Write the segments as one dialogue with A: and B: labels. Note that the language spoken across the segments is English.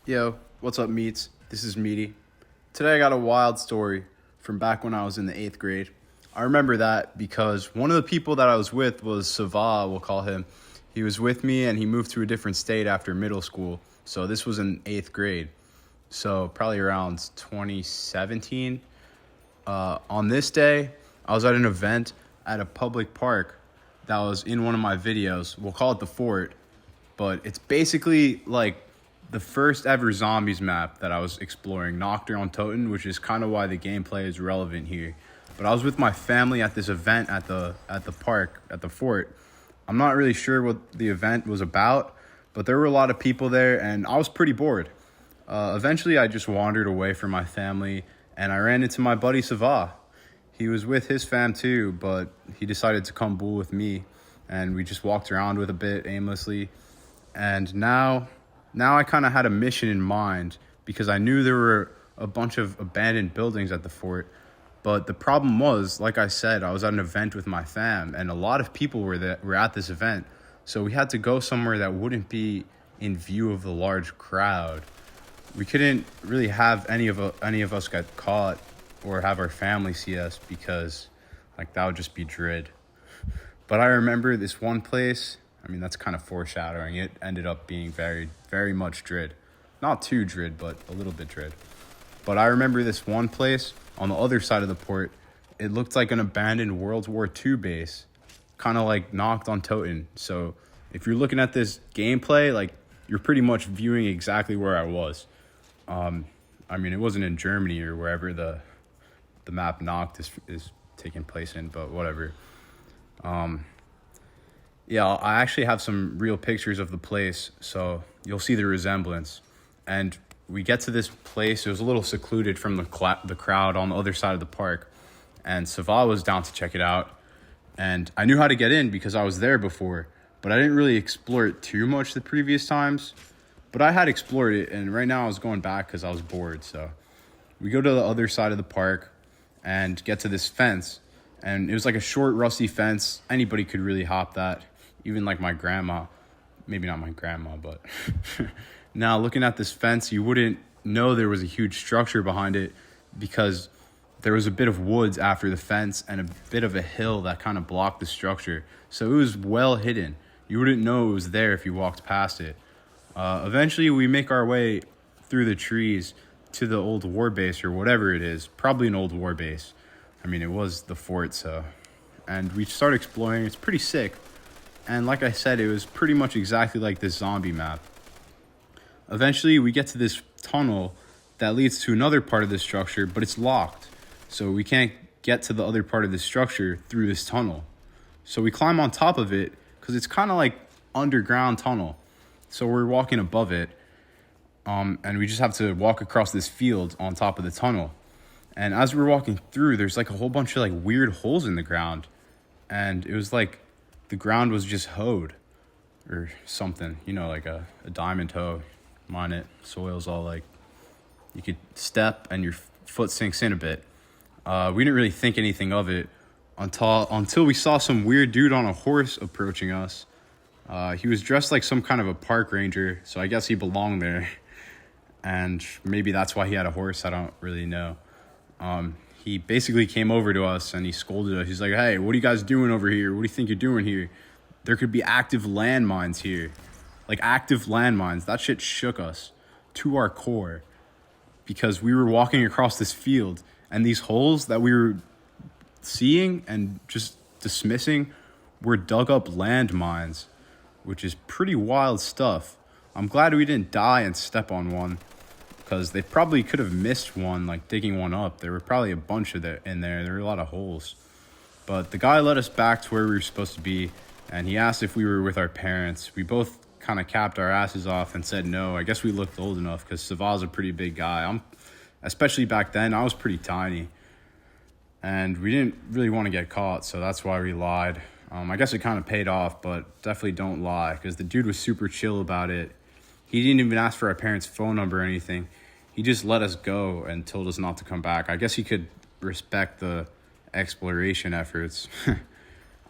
A: Yo, what's up, meats? This is Meaty. Today I got a wild story from back when I was in the 8th grade. I remember that because one of the people that I was with was Sava, we'll call him. He was with me and he moved to a different state after middle school. So this was in 8th grade. So probably around 2017. On this day, I was at an event at a public park that was in one of my videos. We'll call it the Fort, but it's basically like the first ever zombies map that I was exploring, Nacht Der Untoten, which is kind of why the gameplay is relevant here. But I was with my family at this event at the park, at the Fort. I'm not really sure what the event was about, but there were a lot of people there, and I was pretty bored. Eventually, I just wandered away from my family, and I ran into my buddy Sava. He was with his fam too, but he decided to come bull with me, and we just walked around with a bit aimlessly. And now I kind of had a mission in mind because I knew there were a bunch of abandoned buildings at the fort. But the problem was, like I said, I was at an event with my fam, and a lot of people were at this event. So we had to go somewhere that wouldn't be in view of the large crowd. We couldn't really have any of us get caught or have our family see us because, like, that would just be dread. But I remember this one place. I mean, that's kind of foreshadowing. It ended up being very, very much dread. Not too dread, but a little bit dread. But I remember this one place on the other side of the port. It looked like an abandoned World War II base, kind of like Nacht on Toten. So if you're looking at this gameplay, like, you're pretty much viewing exactly where I was. I mean, it wasn't in Germany or wherever the map Nacht is taking place in, but whatever. Yeah, I actually have some real pictures of the place, so you'll see the resemblance. And we get to this place. It was a little secluded from the crowd on the other side of the park. And Sava was down to check it out. And I knew how to get in because I was there before, but I didn't really explore it too much the previous times. But I had explored it, and right now I was going back because I was bored. So we go to the other side of the park and get to this fence. And it was like a short, rusty fence. Anybody could really hop that. Even like my grandma. Maybe not my grandma, but... Now, looking at this fence, you wouldn't know there was a huge structure behind it because there was a bit of woods after the fence and a bit of a hill that kind of blocked the structure. So it was well hidden. You wouldn't know it was there if you walked past it. Eventually, we make our way through the trees to the old war base or whatever it is. Probably an old war base. I mean, it was the fort, so... And we start exploring. It's pretty sick. And like I said, it was pretty much exactly like this zombie map. Eventually, we get to this tunnel that leads to another part of the structure, but it's locked. So we can't get to the other part of the structure through this tunnel. So we climb on top of it because it's kind of like underground tunnel. So we're walking above it, and we just have to walk across this field on top of the tunnel. And as we're walking through, there's like a whole bunch of like weird holes in the ground. And it was like the ground was just hoed or something, you know, like a diamond hoe. Mine it, soil's all like, you could step and your foot sinks in a bit. We didn't really think anything of it until we saw some weird dude on a horse approaching us. He was dressed like some kind of a park ranger, so I guess he belonged there. And maybe that's why he had a horse, I don't really know. He basically came over to us and he scolded us. He's like, "Hey, what are you guys doing over here? What do you think you're doing here? There could be active landmines here." Like, active landmines. That shit shook us to our core because we were walking across this field and these holes that we were seeing and just dismissing were dug up landmines, which is pretty wild stuff. I'm glad we didn't die and step on one because they probably could have missed one, like digging one up. There were probably a bunch of it in there. There were a lot of holes. But the guy led us back to where we were supposed to be, and he asked if we were with our parents. We both kind of capped our asses off and said no. I guess we looked old enough because Sava's a pretty big guy. Especially back then, I was pretty tiny. And we didn't really want to get caught, so that's why we lied. I guess it kind of paid off, but definitely don't lie because the dude was super chill about it. He didn't even ask for our parents' phone number or anything. He just let us go and told us not to come back. I guess he could respect the exploration efforts.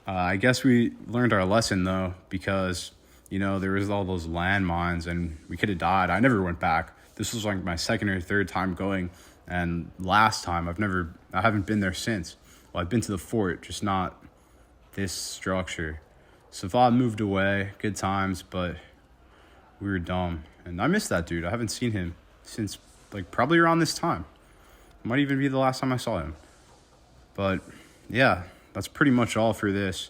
A: I guess we learned our lesson, though, because, you know, there was all those landmines and we could have died. I never went back. this was like my second or third time going, and last time I haven't been there since. Well, I've been to the fort, just not this structure. Savad moved away, good times, but we were dumb. And I miss that dude. I haven't seen him since like probably around this time. Might even be the last time I saw him. But yeah, that's pretty much all for this.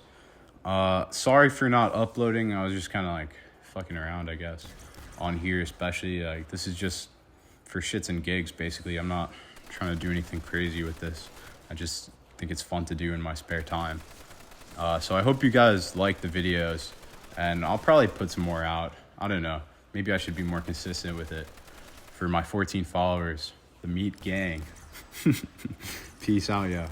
A: Sorry for not uploading. I was just kind of like fucking around, I guess, on here especially. Like, this is just for shits and gigs, basically. I'm not trying to do anything crazy with this. I just think it's fun to do in my spare time. So I hope you guys like the videos, and I'll probably put some more out. I don't know. Maybe I should be more consistent with it for my 14 followers, the Meat Gang. Peace out, yeah.